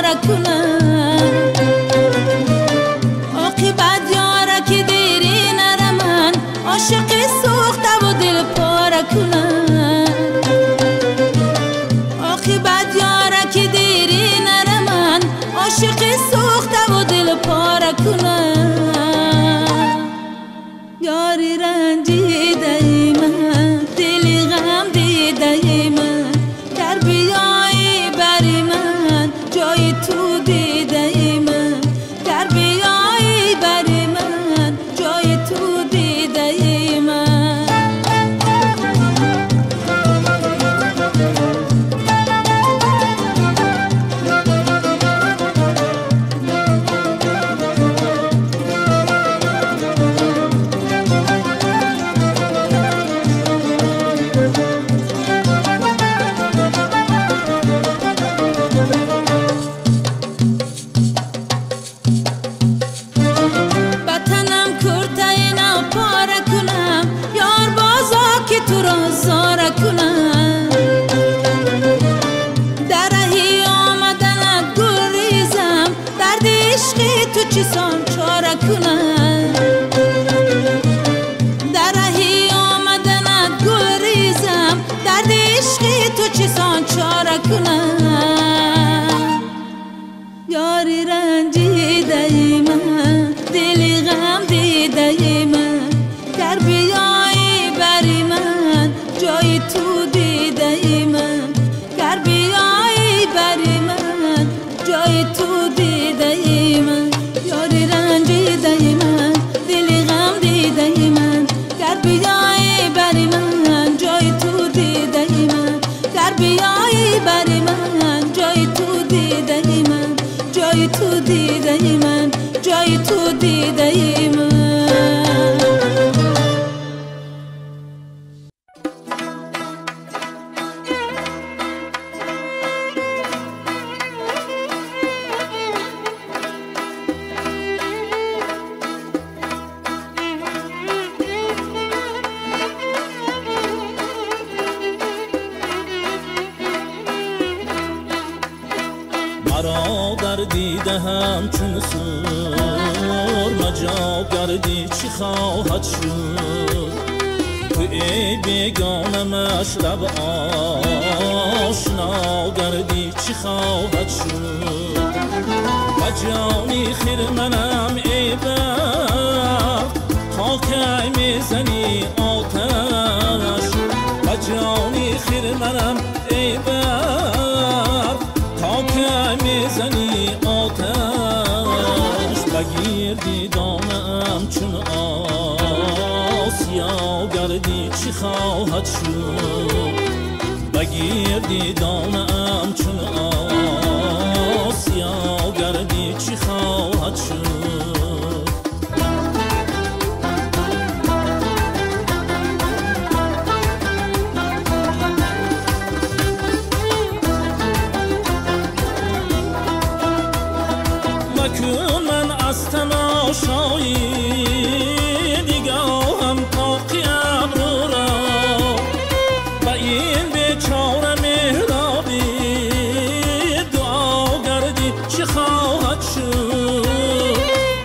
پاره کنم عاقبت یاره که دیری نره من عاشق سوخته و دل پاره کنم عاقبت یاره که دیری نره من عاشق سوخته و دل پاره کنم یاری رنجیده ای من دلی غم دیده ای من در بیایی بری من جای تو دیده ای من در بیایی بری من جای تو دیده ای من تو را زاره کنم در رهی آمدنت گریزم درد عشقی تو چیسان چاره کنم در رهی آمدنت گریزم درد عشقی تو چیسان چاره کنم یاری رنجیده ای من دلی غم دیده ای من در بیایی بری من جای تو دیده ای من گر بیایی بری من جای تو دیده ای من یاری رنجیده ای من دلی غم دیده ای من گر بیایی بری من جای تو دیده ای من گر بیایی بری من جای تو دیده ای من جای تو دیده ای من جای تو دیده ای من مرا در دیده همچون سور مجا گردی چی خواهد شد تو ای بیگانه مشرب آشنا گردی چی خواهد شد و جانی خیر منم ای بخت تا کی میزنی آتش و جانی خیر منم ای بخت تا که میزنی آتش بگیر دیدانم چون آسیا گردی چی خواهد شد بگیر دیدانم چون آسیا گردی چی خواهد شد من از تماشایی نگاهم تاقی ابرو را و این بیچاره مهرابی دعا گردی چه خواهد شد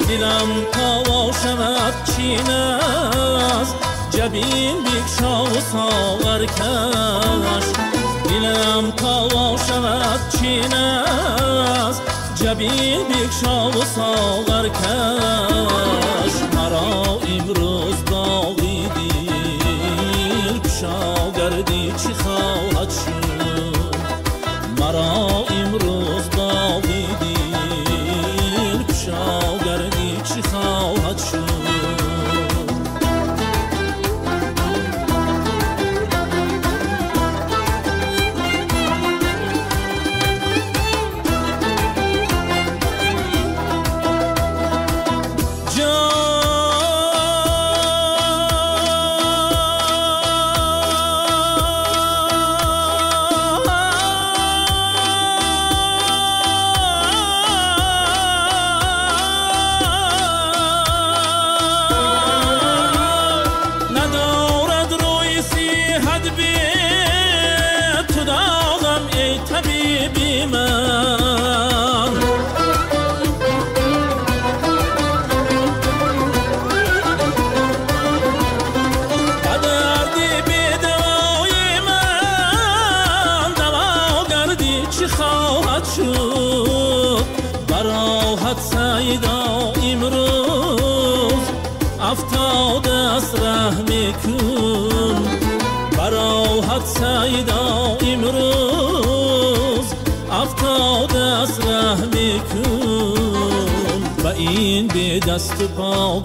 دلم تا شود چین است جبین بکشا و ساغر کش دلم تا شود چین است جبین بکشا و ساغر کش مرا امروز باقی دل کشا گردی چی خواهد شد مرا امروز باقی دل کشا گردی چی خواهد شد خواهد شد براحت سیدا امروز افتاده است رحم کن براحت سیدا امروز افتاده است رحم کن و این به دست پا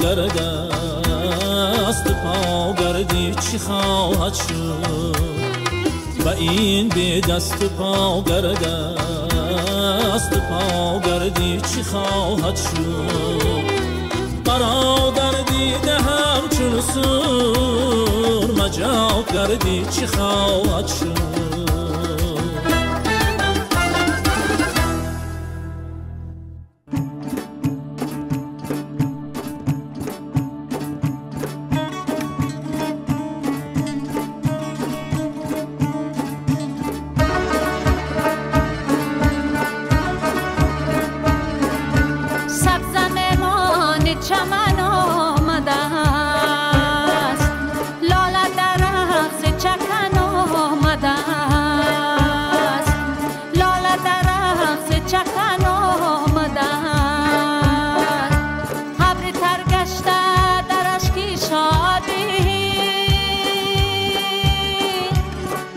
گردی چی خواهد شد و این به دست پا گردی چی خواهد شد برادر دیده همچون سور مجاب گردی چی خواهد شد چمن آمده است لاله در رقص چکن آمده است لاله در رقص چکن آمده است ابر تر گشته در اشک شادی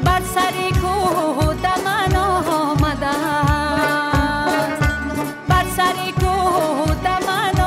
بر سر کوه دمن آمده است بر سر کوه دمن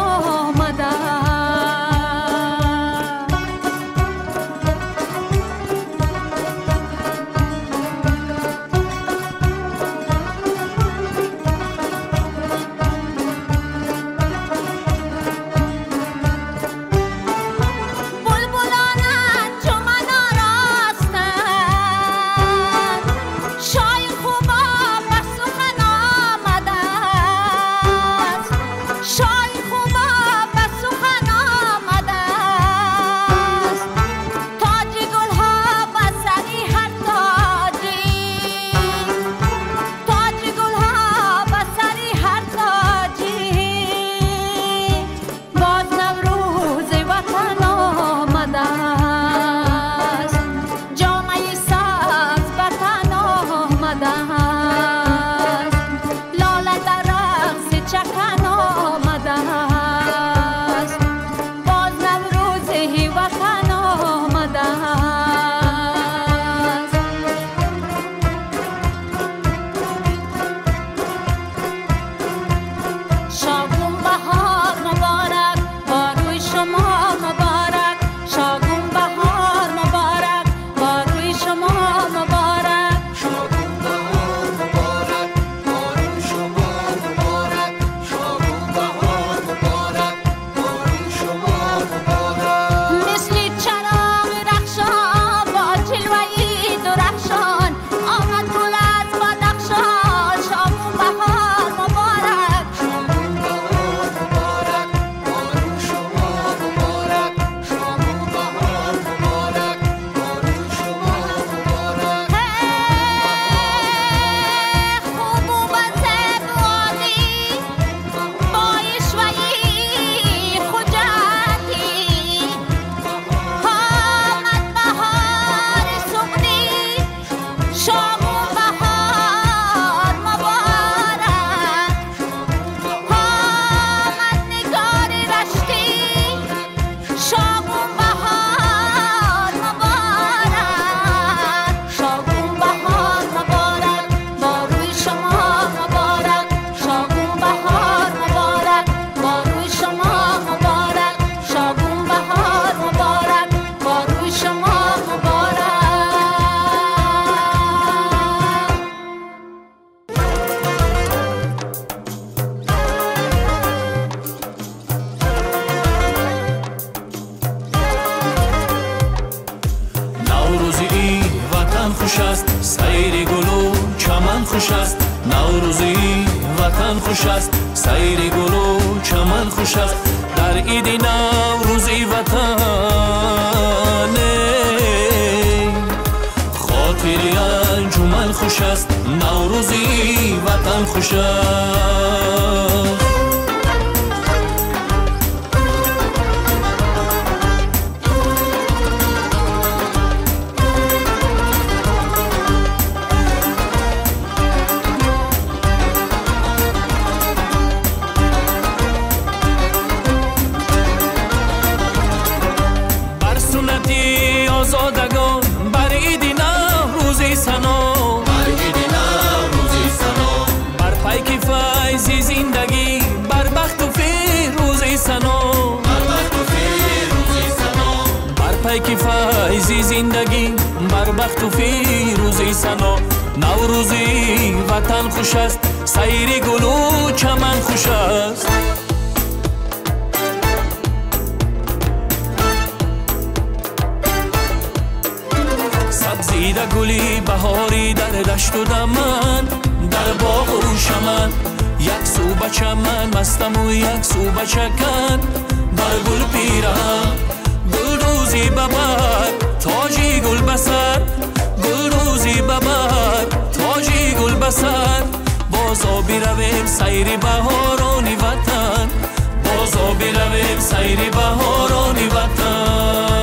خوش است سیر گل و چمن خوش است نوروزی وطن خوش است سیر گل و چمن خوش است در عید نوروزی وطن خاطری انجمن خوش است نوروزی وطن خوش است علیک فیضی زندگی بر بخت و فیروزی سنا نوروزی وطن خوش است سیر گل و چمن خوش است سبزیده گلی بهاری در دشت و دمن در باغ و شمن یک سو به چمن مستم و یک سو به چکن بر گل پیرم گل روزی ببر تاجی گل بسر گل روزی ببر تاجی گل بسر بازا بیرویم سیر بهارانی وطن بازا بیرویم سیر بهارانی وطن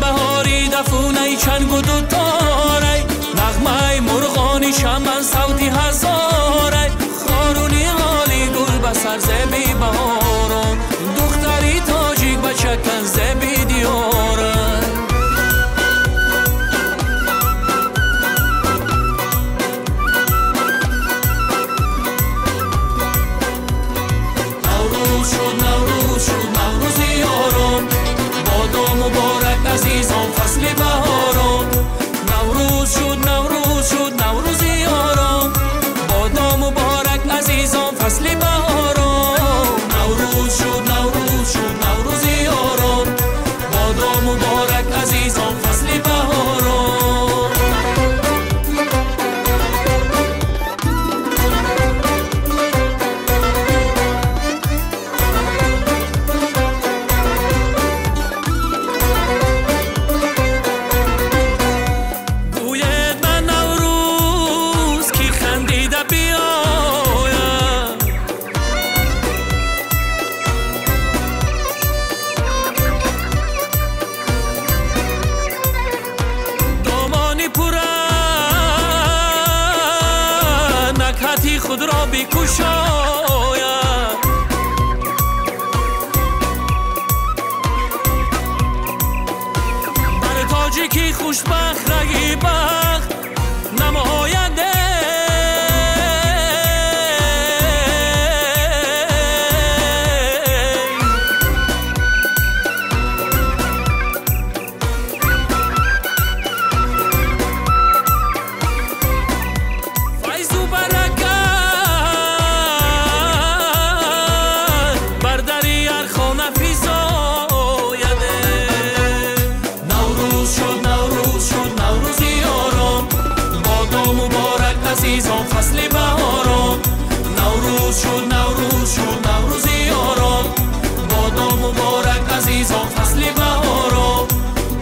بهاری دفونه چنگ و دوتاره نغمه مرغانی چمن صوتی هزاره خارونی حالی گل بسر زبی بهاران دختری تاجیک بچکن زبی دیاره نوروز شد نوروز شد نوروزی یاران بادام مبارک عزیزان فصل بهاران نوروز شد نوروز شد نوروزی یاران بادام مبارک عزیزان فصل بهاران نوروز شد نوروز شد نوروزی یاران بادام مبارک عزیزان فصل بهاران خود را بکشاید بر تاجی که خوشبخت رگی بخت نماینده عزیزان فصل بهاران نوروز شد نوروز شد نوروزی یاران بادام مبارک عزیزان فصل بهاران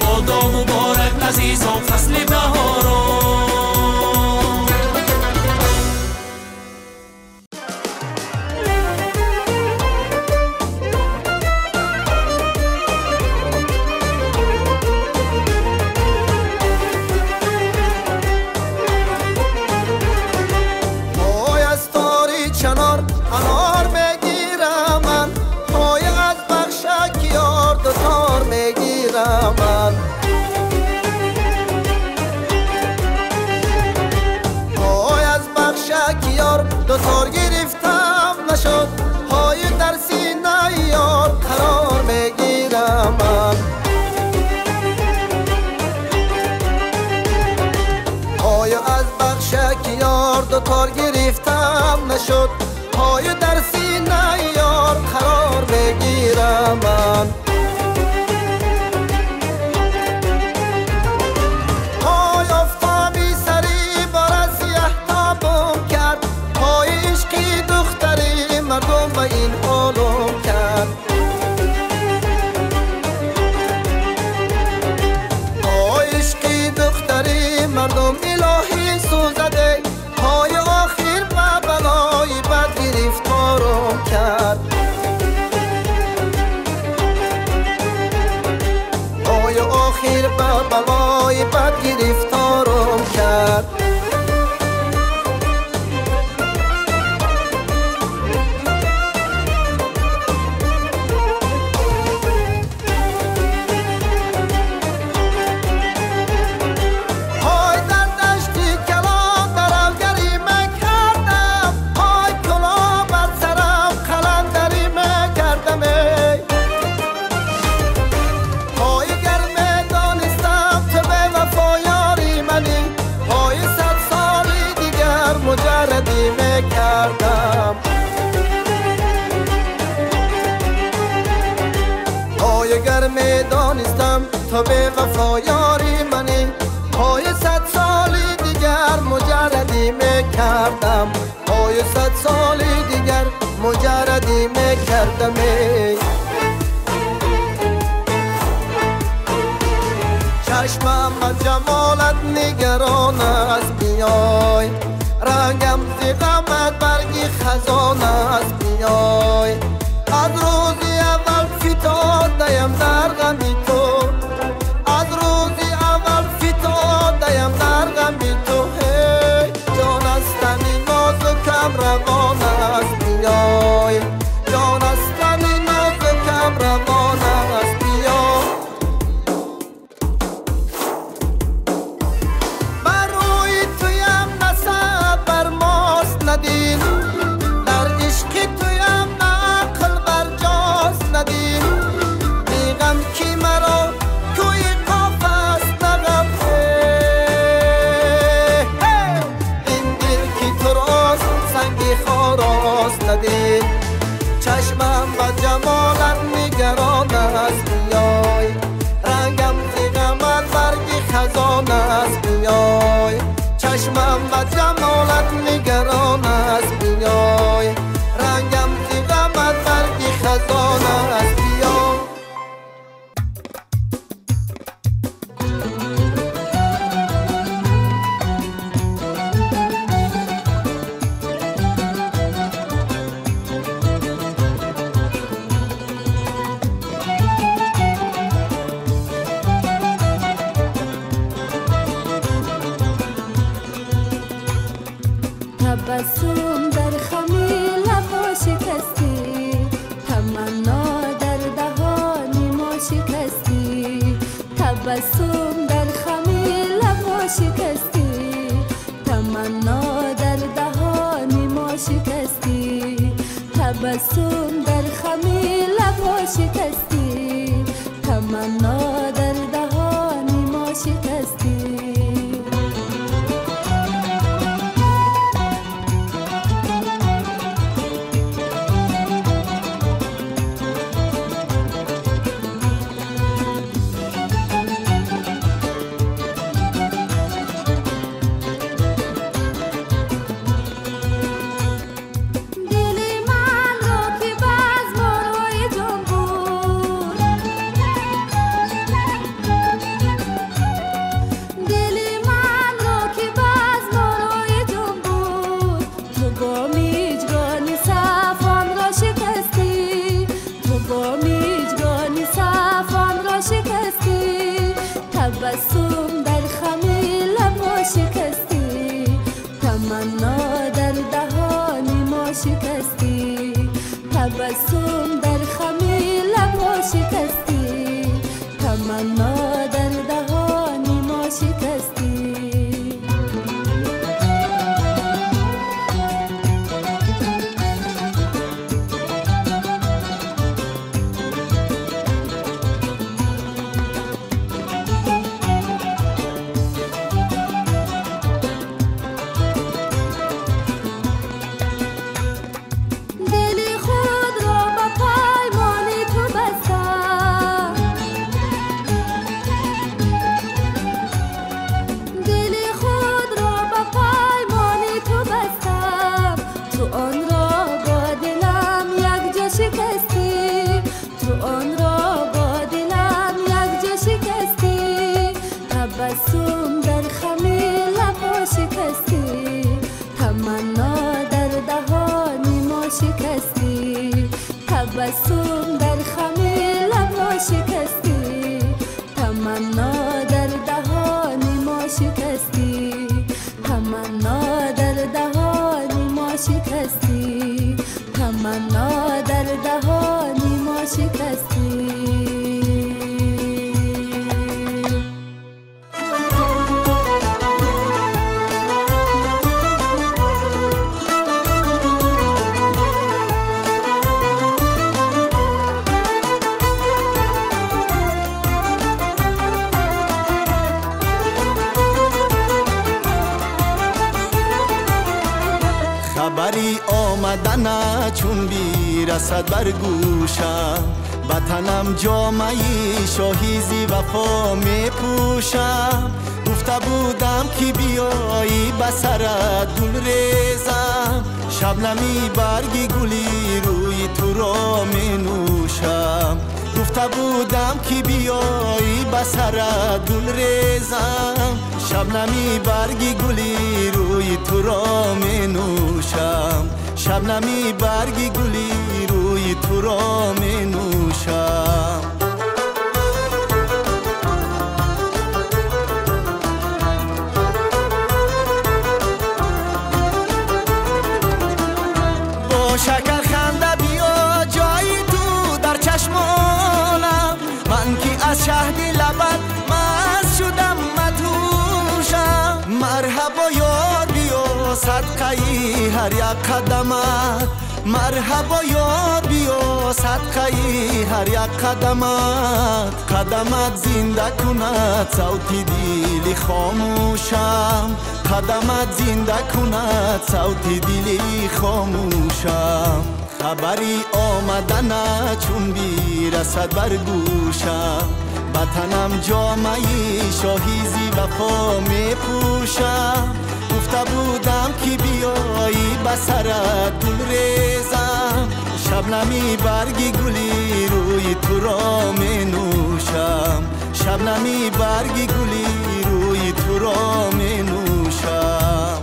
بادام مبارک عزیزان فصل بهاران دوتار گرفتم نشد پای در سینه یار قرار میگیرم من آیا از بخشک یار دوتار گرفتم نشد پای در سینه یار قرار میگیرم من مردم تو به وفا یاری منی پای 100 سالی دیگر مجردی میکردم پای 100 سالی دیگر مجردی میکردم چشمم از جمالت نگران است بیای رنگم ز غمت برگی خزان است بیای از روزی اول فتاده‌ام در غمی تو از روزی اول فتاده‌ام در غمی تو هی جان از تنی نازکم روان است بیای جان از تنی نازکم روان است بیای بر روی تویم نسب بر ماست ندین در عشق تویم نقل بر جاست ندین میگم کی مرا توی قاف است نغم این دل کی تو راست سنگی خاراست ندین چشمم و جمالت نگران است بیای رنگم ز غمت برگی خزان است بیای چشمم و جمالت نگران است بیای رنگم ز غمت برگی خزان است بیای تبسم در خمی لبا شکستی تمنا در دهان ما شکستی تبسم در خمی لبا شکستی تمنا در دهان ما شکستی تبسم در خمی لبا شکستی تمنا در دهان ما شکستی تبسم در خمی لبا شکستی تمنا در دهان ما شکستی تبسم در خمی لبا شکستی تمنا در دهان ما شکستی تبسم در خمی لبا شکستی تمنا در دهان ما شکستی تبسم در خمی لبا شکستی تمنا در دهان ما شکستی تمنا در دهان ما شکستی تمنا در دهان ما شکستی خبری آمدن چون بی میرسد بر گوشم وطنم جامعه شاهیزی وفا میپوشم گفته بودم که بیایی بسرت گل ریزم شبنمی برگی گلی روی تو را می نوشم گفته بودم که بیایی بسرت گل ریزم شبنمی برگی گلی روی تو را می نوشم شبنمی برگی گلی روی تو را می نوشم با شکر خنده بیا جای تو در چشمانم من که از شهد لبت مست شدم مدهوشم مرحبا یار بیا صدقه هر یک قدمت مرحبا یار بیا صدقه هر یک قدمت زنده کند صوت دل خاموشم قدمت زنده کند صوت دل خاموشم خبری آمدن چون بیرسد بر گوشم وطنم جامعه شاهیزی وفا میپوشم گفته بودم که بیایی بسرت گل ریزم شبنمی برگی گلی روی تو را می نوشم شبنمی برگی گلی روی تو را می نوشم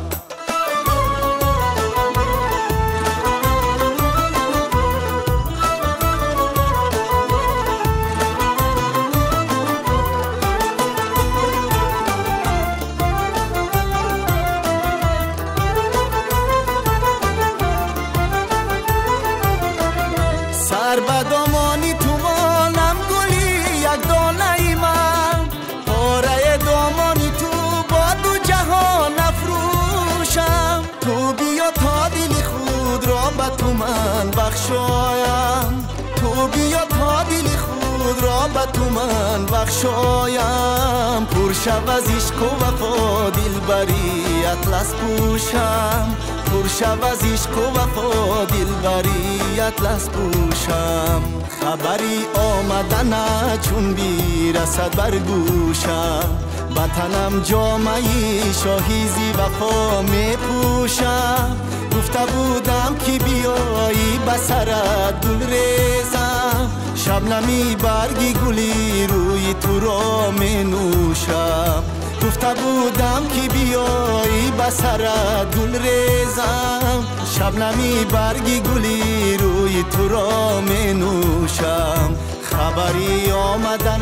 سر بدامانی تو مانم گلی یک دانه ای من پاره دامانی تو با دو جهان افروشم تو بیا تا دل خود را به تو من بخشایم تو بیا تا دل خود را به تو من بخشایم پر شو از عشق و وفا دلبری اطلس پوشم پر شو از عشق و وفا دلبری اطلس پوشم خبری آمدن چون بیرسد بر گوشم وطنم جامعه شاهیزی وفا میپوشم گفته بودم که بیایی بسرت گل ریزم شبنمی برگی گلی روی تو را می نوشم گفته بودم که بیایی بسرت گل ریزم شبنمی برگی گلی روی تو را می نوشم خبری آمدن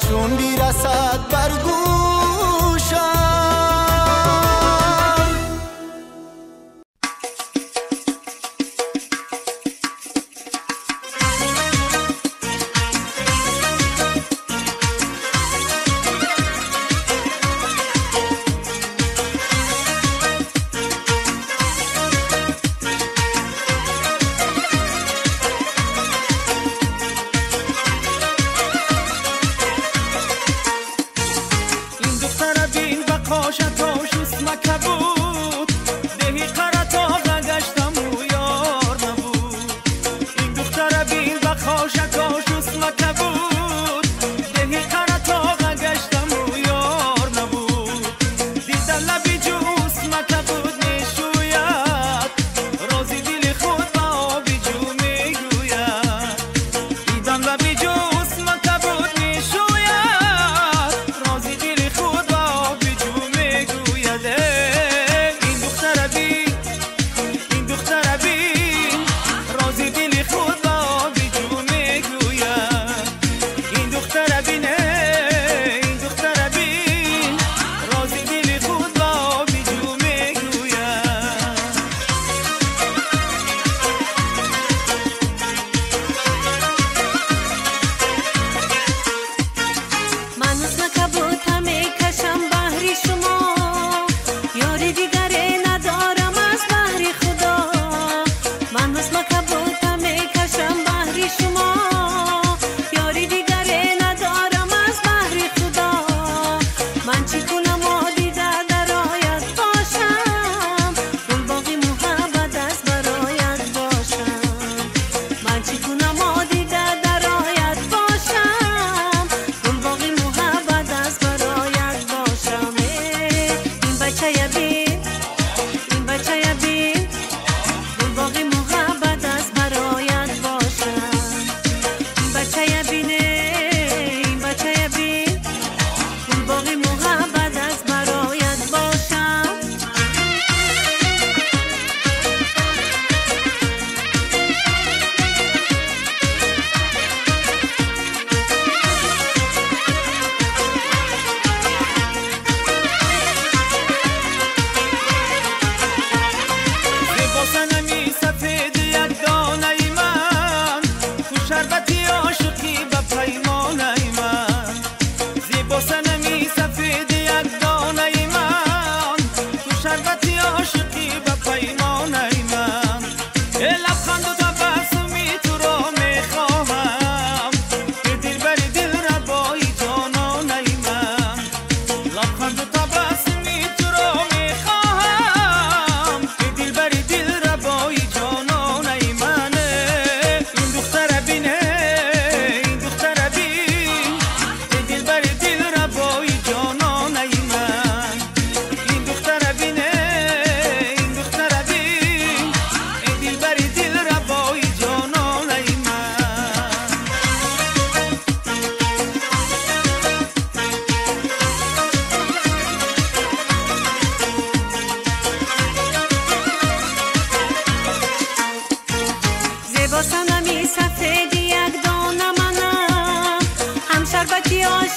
چون بیرسد بر گوشم باقی محبت از برایت باشم بچه بینه بچه بین باقی محبت از برایت باشم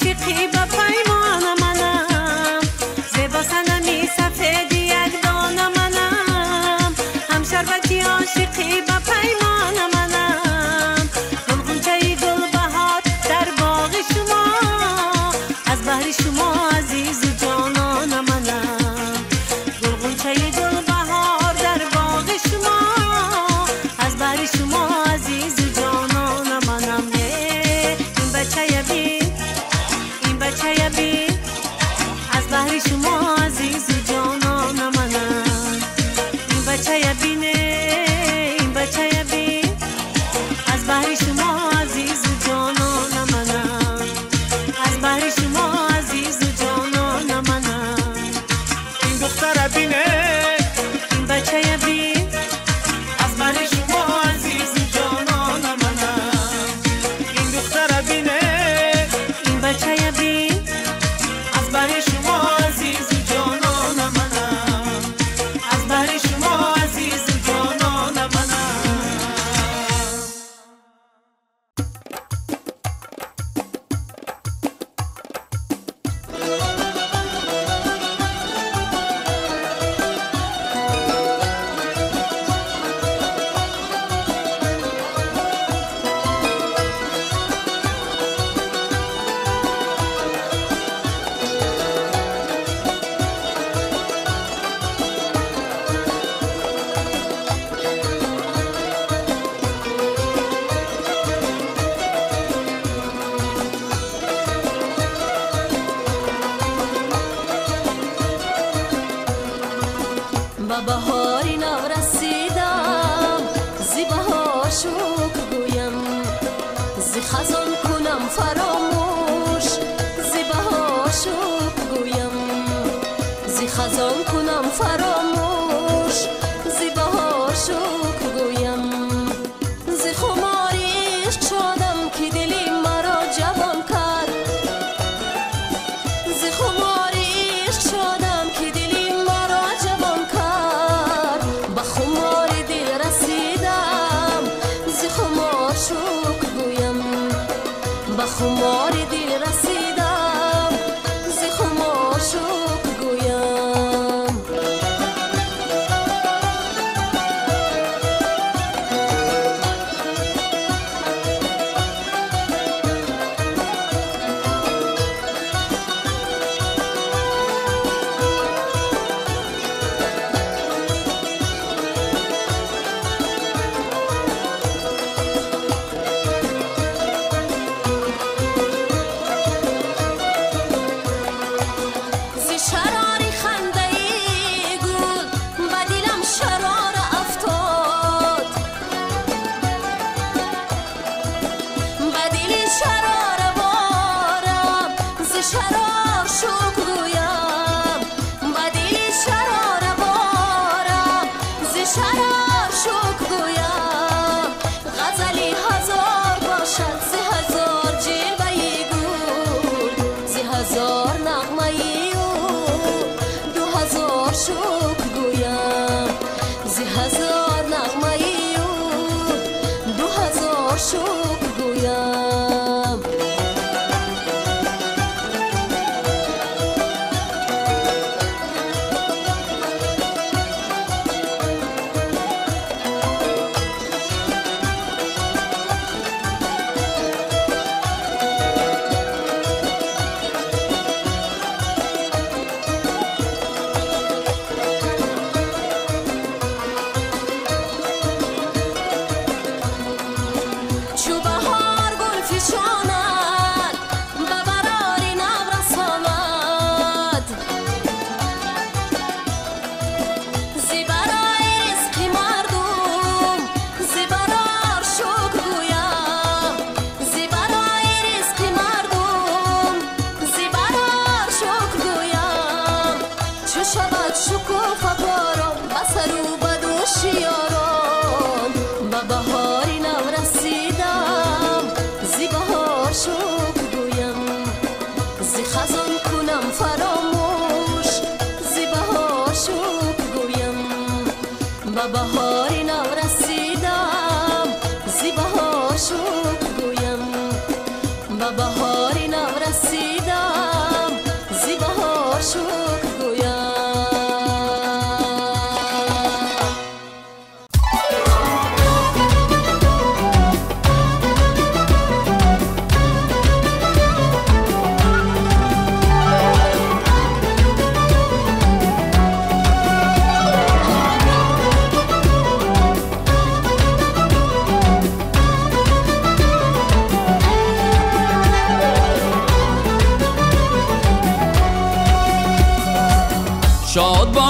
عاشقی با پیمان منم زیبا صنمی سفید یک دانه منم هم شربتی عاشقی با پیمان منم گلغنچه گلبهار در باغ شما از بهر شما عزیز و جانان منم گلغنچه گلبهار در باغ شما از بهر شما عزیز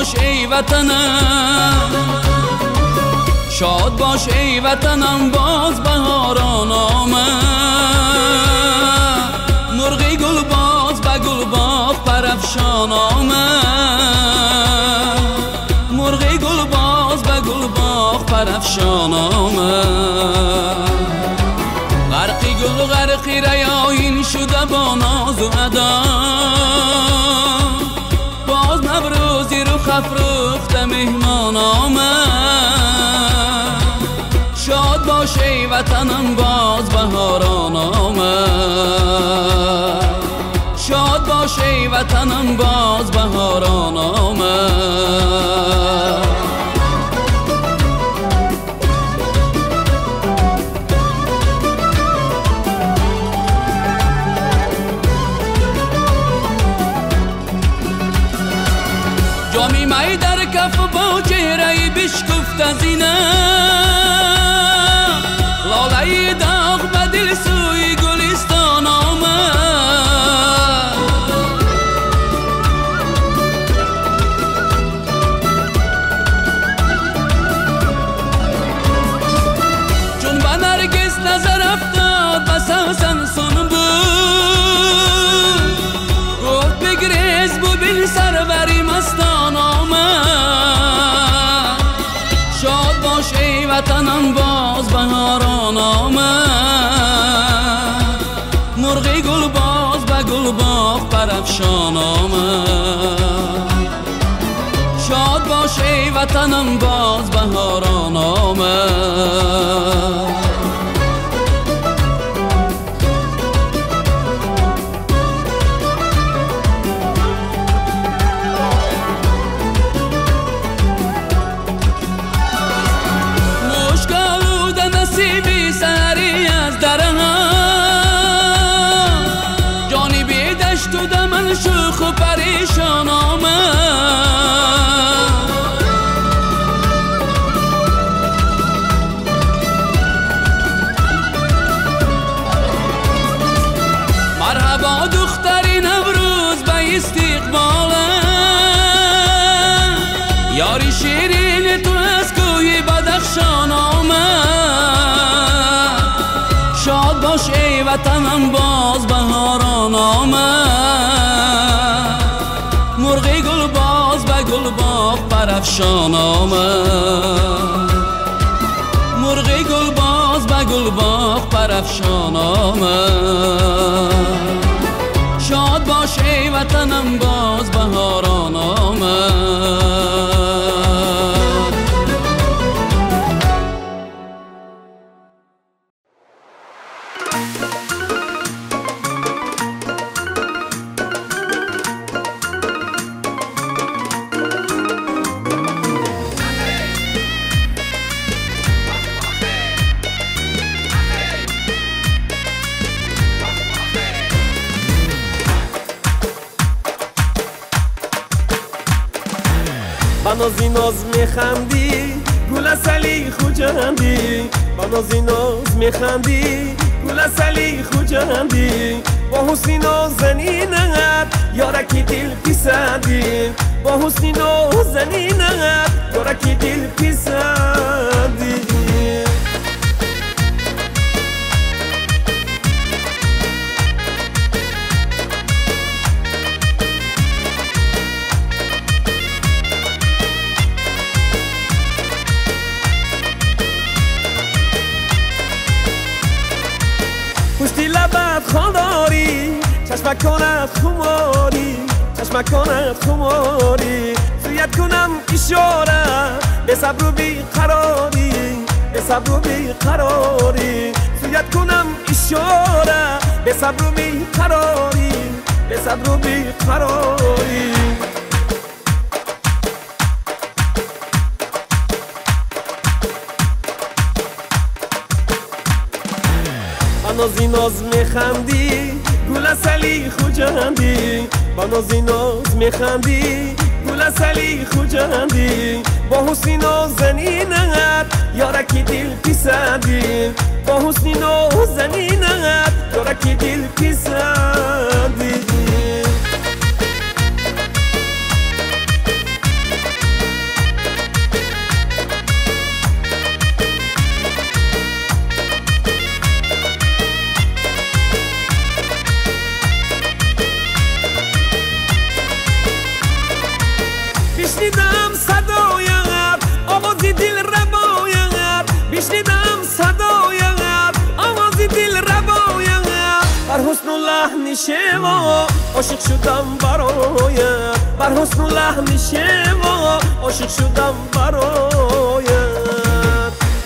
باش ای وطنم، شاد باش ای وطنم، باز بهاران آمد. مرغی گل باز به گل باغ پرافشان آمد، مرغی گل باز به گل باغ پرافشان آمد. غرقی گل و غرقی ریاحین شده با ناز و ادا، باز نوروزی رو افروخته مهمان آمد. شاد باش ای وطنم، باز بهاران آمد. شاد باش ای وطنم، باز بهاران آمد. جامی می در کف با چهره بشکفت از اینه، لاله داغ به دل سوی گلستان آمد. چون به نرگس نظر افتاد به سوسن سون بود، گفت بگریز ببین سروری مستان آمد. شاد باش ای وطنم، باز بهاران آمد. مرغی گل باز به گل باغ پرافشان آمد. شاد باش ای وطنم، باز بهاران آمد. شوخ و پریشان آمد. مرحبا دختری نوروز به استقبالم، یاری شیرین تو از کوی بدخشان آمد. شاد باش ای وطنم، باز بهاران آمد. مرغی گل باز به گل باغ پرافشان آمد. مرغی گل باز به گل باغ پرافشان آمد. شاد باش ای وطنم، باز بهاران آمد. با نازی ناز میخندی گل عسلی خوجندی، با نازی ناز میخندی گل عسلی خوجندی. با حسنی نازنینت یارکی دل پیسندی، با حسنی نازنینت یارکی دل پیسندی. پشتی لبت خانداری، چشمک کند خماری، چشمک کند خماری. سویت کنم اشاره به صبر و بی قراری، به صبر و بی قراری. سویت کنم اشاره به صبر و بی قراری، به صبر و بی قراری. با نازی ناز میخندی گل عسلی خوجندی، با نازی ناز میخندی گل عسلی خوجندی. با حسنی نازنینت یارکی دل پیسندی، با حسنی نازنینت یارکی دل پیسندی. شدم صدایت آوازی دل روایت بر حسن و لحن شما عاشق شدم برایت بر حسن و لحن شما عاشق شدم برایت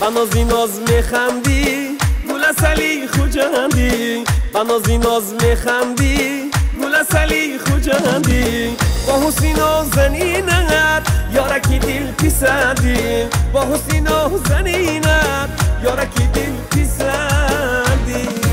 بنازی ناز میخندی گل اصلی خوجندی بنازی ناز میخندی گل اصلی خوجندی با حسین و زنینت یارکی دل پیسندی با حسین و زنینت یارکی دل پیسندی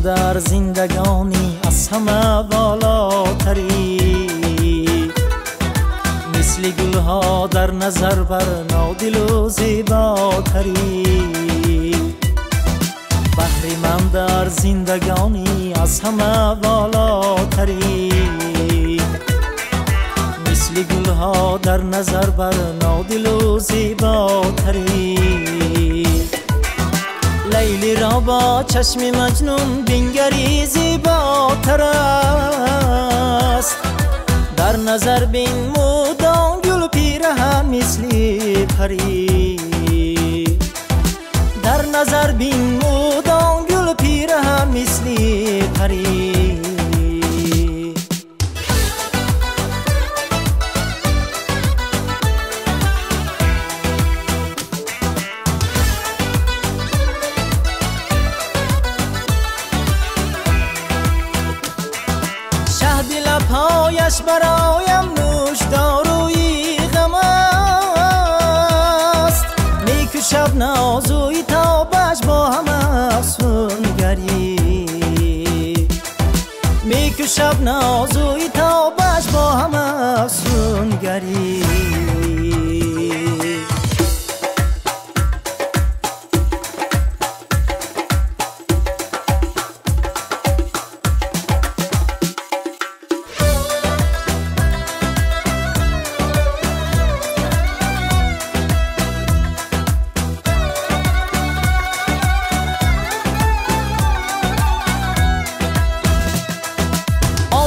در زندگانی از همه بالاتری مثل گلها در نظر بر نادل و زیباتری بحر من در زندگانی از همه بالاتری مثل گلها در نظر بر نادل و زیباتری لیلی را با چشم مجنون بنگری زیباتر است در نظر بین مودان گل پیرهن مثل پری در نظر بین مودان گل پیرهن مثل پری پایش برایم نوشداروی غم است میکشد نازوی تابش با هم افسونگری میکشد نازوی تابش با هم افسونگری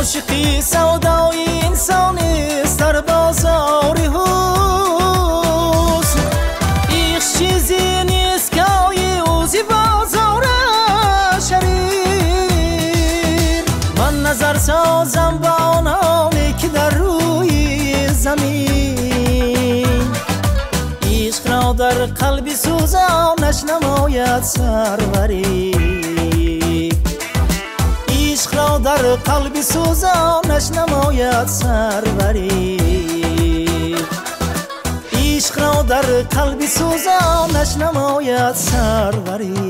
عاشقی سودای انسانی در بازار حسن ایخ چیزی نیست که اوزی بازار شریر من نظر سازم با آنانی که در روی زمین عشق را در قلبی سوزانش نماید سروری عشق را در قلبی سوزانش نماید سروری عشق را در قلبی سوزانش نماید سروری